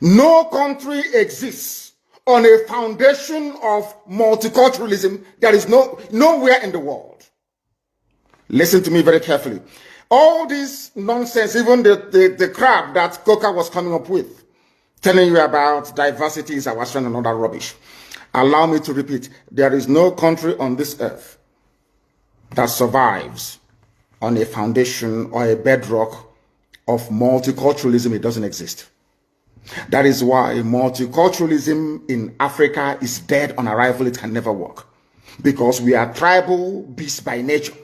No country exists on a foundation of multiculturalism. There is nowhere in the world. Listen to me very carefully. All this nonsense, even the crap that Coca was coming up with, telling you about diversity is our strength and all that rubbish. Allow me to repeat, there is no country on this earth that survives on a foundation or a bedrock of multiculturalism. It doesn't exist. That is why multiculturalism in Africa is dead on arrival. It can never work. Because we are tribal beasts by nature.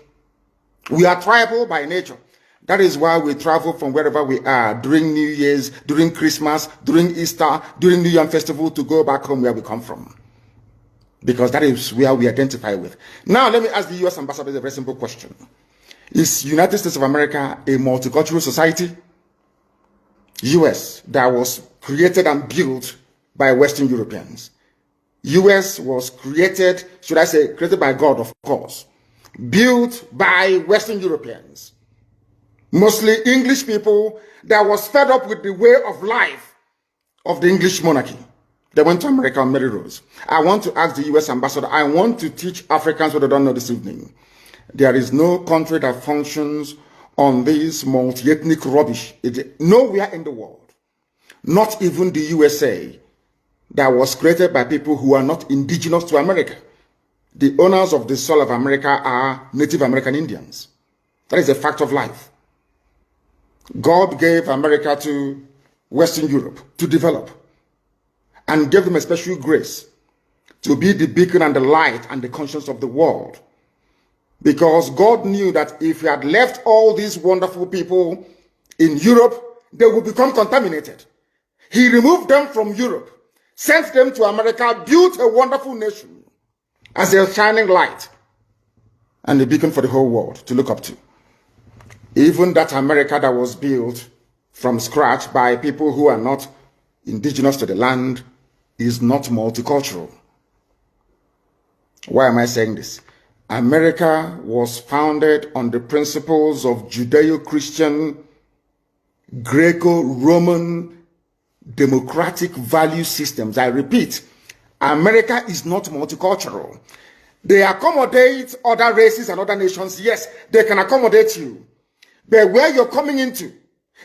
We are tribal by nature. That is why we travel from wherever we are during New Year's, during Christmas, during Easter, during New Year festival to go back home where we come from. Because that is where we identify with. Now, let me ask the U.S. ambassador a very simple question. Is United States of America a multicultural society? U.S. that was created and built by Western Europeans. U.S. was created, should I say, created by God, of course. Built by Western Europeans. Mostly English people that was fed up with the way of life of the English monarchy. They went to America on Mary Rose. I want to ask the U.S. ambassador, I want to teach Africans what they don't know this evening. There is no country that functions on this multi-ethnic rubbish. Nowhere in the world. Not even the USA, that was created by people who are not indigenous to America. The owners of the soil of America are Native American Indians. That is a fact of life. God gave America to Western Europe to develop and gave them a special grace to be the beacon and the light and the conscience of the world. Because God knew that if he had left all these wonderful people in Europe, they would become contaminated. He removed them from Europe, sent them to America, built a wonderful nation as a shining light and a beacon for the whole world to look up to. Even that America that was built from scratch by people who are not indigenous to the land is not multicultural. Why am I saying this? America was founded on the principles of Judeo-Christian, Greco-Roman, democratic value systems. I repeat, America is not multicultural. They accommodate other races and other nations. Yes, they can accommodate you. But where you're coming into,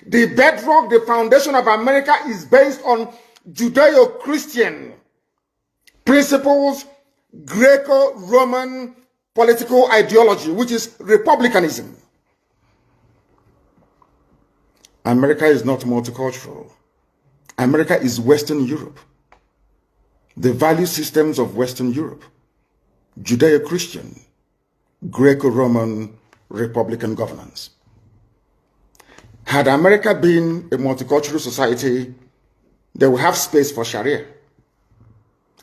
the bedrock, the foundation of America is based on Judeo-Christian principles, Greco-Roman political ideology, which is republicanism. America is not multicultural. America is Western Europe. The value systems of Western Europe, Judeo-Christian, Greco-Roman, Republican governance. Had America been a multicultural society, they would have space for Sharia.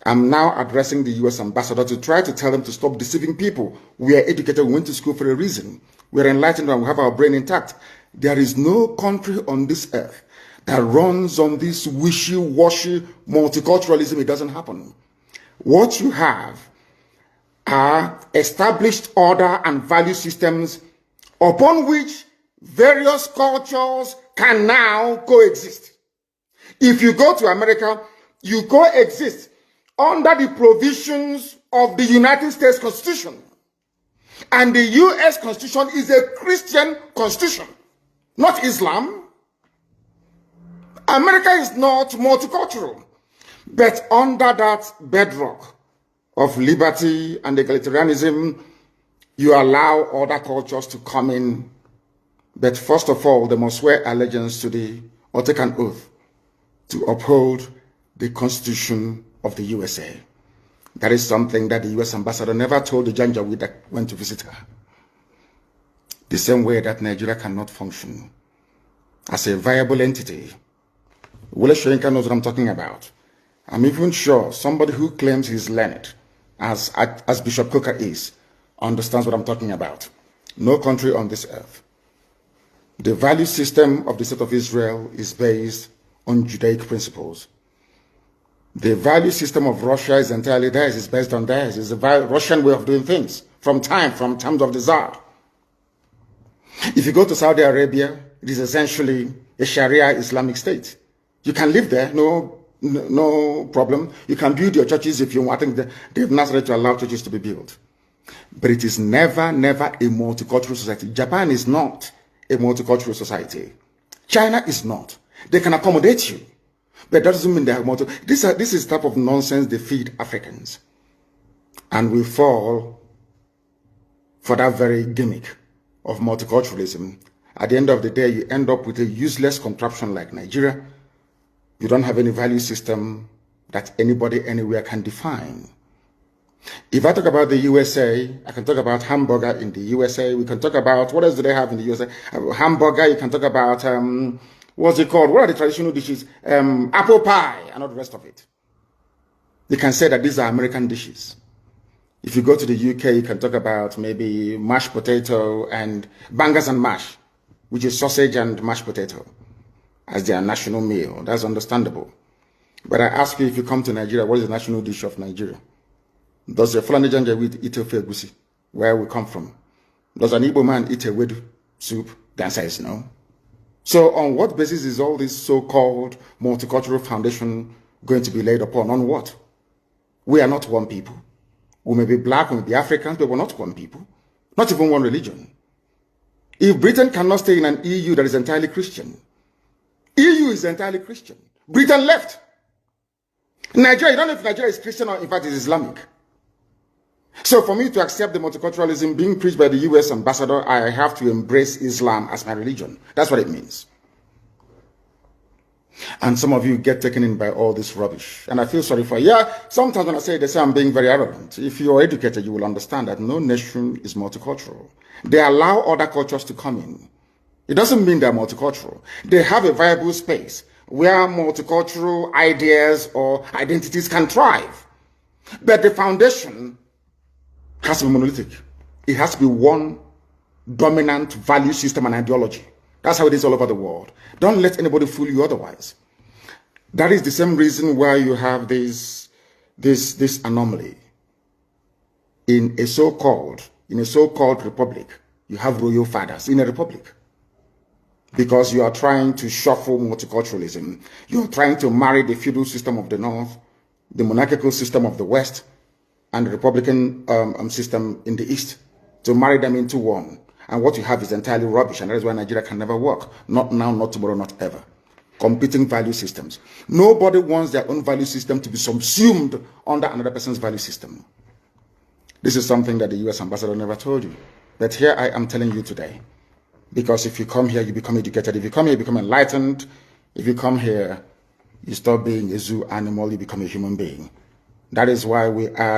I'm now addressing the U.S. ambassador to try to tell them to stop deceiving people. We are educated, we went to school for a reason. We are enlightened and we have our brain intact. There is no country on this earth that runs on this wishy-washy multiculturalism. It doesn't happen. What you have are established order and value systems upon which various cultures can now coexist. If you go to America, you coexist under the provisions of the United States Constitution. And the U.S. Constitution is a Christian constitution, not Islam. America is not multicultural, but under that bedrock of liberty and egalitarianism, you allow other cultures to come in. But first of all, they must swear allegiance to or take an oath to uphold the Constitution of the USA. That is something that the U.S. ambassador never told the Janjaweed that went to visit her. The same way that Nigeria cannot function as a viable entity. Wole Soyinka knows what I'm talking about. I'm even sure somebody who claims he's learned, as Bishop Coker is, understands what I'm talking about. No country on this earth. The value system of the State of Israel is based on Judaic principles. The value system of Russia is entirely theirs, it's based on theirs. It's the Russian way of doing things from times of the Tsar. If you go to Saudi Arabia, it is essentially a Sharia Islamic state. You can live there, no problem. You can build your churches if you want. I think they've not started to allow churches to be built. But it is never, never a multicultural society. Japan is not a multicultural society. China is not. They can accommodate you, but that doesn't mean they are this is the type of nonsense they feed Africans. And we fall for that very gimmick of multiculturalism. At the end of the day, you end up with a useless contraption like Nigeria. You don't have any value system that anybody anywhere can define. If I talk about the USA, I can talk about hamburger in the USA. We can talk about, what else do they have in the USA? Hamburger, you can talk about, what's it called? What are the traditional dishes? Apple pie and all the rest of it. You can say that these are American dishes. If you go to the UK, you can talk about maybe mashed potato and bangers and mash, which is sausage and mashed potato, as their national meal. That's understandable. But I ask you, if you come to Nigeria, what is the national dish of Nigeria? Does a Fulani Janjaweed eat ofe egusi, where we come from? Does an Igbo man eat a wedu soup? The answer is no. So on what basis is all this so-called multicultural foundation going to be laid upon? On what? We are not one people. We may be black, we may be Africans, but we're not one people. Not even one religion. If Britain cannot stay in an EU that is entirely Christian, EU is entirely Christian. Britain left. Nigeria, you don't know if Nigeria is Christian or in fact is Islamic. So for me to accept the multiculturalism being preached by the US ambassador, I have to embrace Islam as my religion. That's what it means. And some of you get taken in by all this rubbish. And I feel sorry for you. Yeah, sometimes when I say this, I'm being very arrogant. If you are educated, you will understand that no nation is multicultural. They allow other cultures to come in. It doesn't mean they're multicultural. They have a viable space where multicultural ideas or identities can thrive. But the foundation has to be monolithic. It has to be one dominant value system and ideology. That's how it is all over the world. Don't let anybody fool you otherwise. That is the same reason why you have this anomaly. In a so-called republic, you have royal fathers in a republic. Because you are trying to shuffle multiculturalism. You are trying to marry the feudal system of the North, the monarchical system of the West, and the Republican system in the East, to marry them into one. And what you have is entirely rubbish, and that is why Nigeria can never work. Not now, not tomorrow, not ever. Competing value systems. Nobody wants their own value system to be subsumed under another person's value system. This is something that the US ambassador never told you. But here I am telling you today. Because if you come here, you become educated. If you come here, you become enlightened. If you come here, you stop being a zoo animal, you become a human being. That is why we are